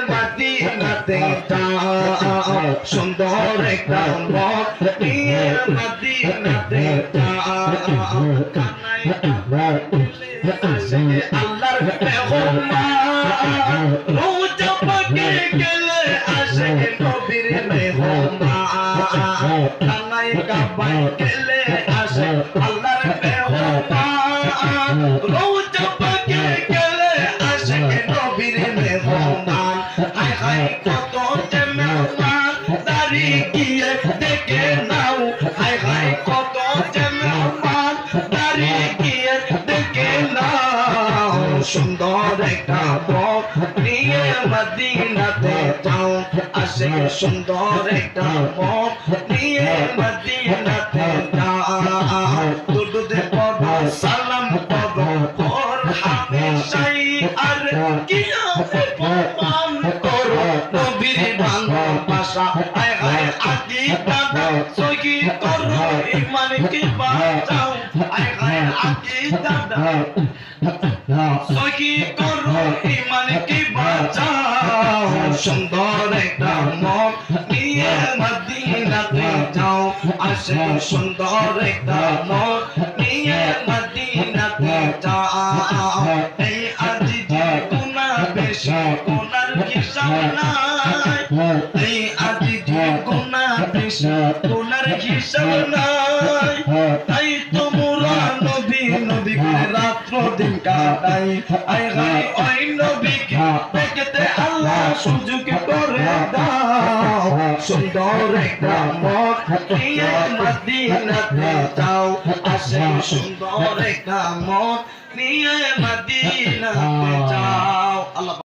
মদিনাতে যাও সুন্দর একটা মন নিয়ে মদিনাতে যাও কানাই আল্লাহর মেহমান রোজা পাকে গেলে আসে নবীর মেহমান কানাই কাবাই গেলে আসে আল্লাহর মেহমান রোজা পাকে গেলে আসে নবীর মেহমান হায় হায় কত যে মেহমান দাঁড়ি গিয়ে দেখে নাও হায় হায় কত যে মেহমান দাঁড়ি গিয়ে দেখে নাও সুন্দর একটা পথ নিয়ে মদিনাতে যাও আসে সুন্দর একটা পথ নিয়ে মদিনাতে যাও দুরুদ পড়ো সালাম পড়ো ওর হামেশাই আর কিয়ামে প্রমাণ করো নবীর ভালোবাসা আয় হায় আকীদা সহি করো ঈমান কি বাঁচাও আয় হায় আকীদা সহি করো ঈমান কি বাঁচাও সুন্দর একটা মন নিয়ে মদিনাতে যাও আসে সুন্দর একটা মন নিয়ে মদিনাতে যাও এই আজি গুনাহ বেশি গুনার হিসাব নাই এই আজি গুনাহ বেশি গুনার হিসাব নাই তাই তোমরা নবী নবী করে রাত্র দিন কাটাই আয় হায় ওই নবীকে দেখতে আল্লাহ সুযোগ করে দাও সুন্দর একটা মন নিয়ে মদিনাতে যাও আসে সুন্দর একটা মন নিয়ে মদিনাতে যাও আল্লাহ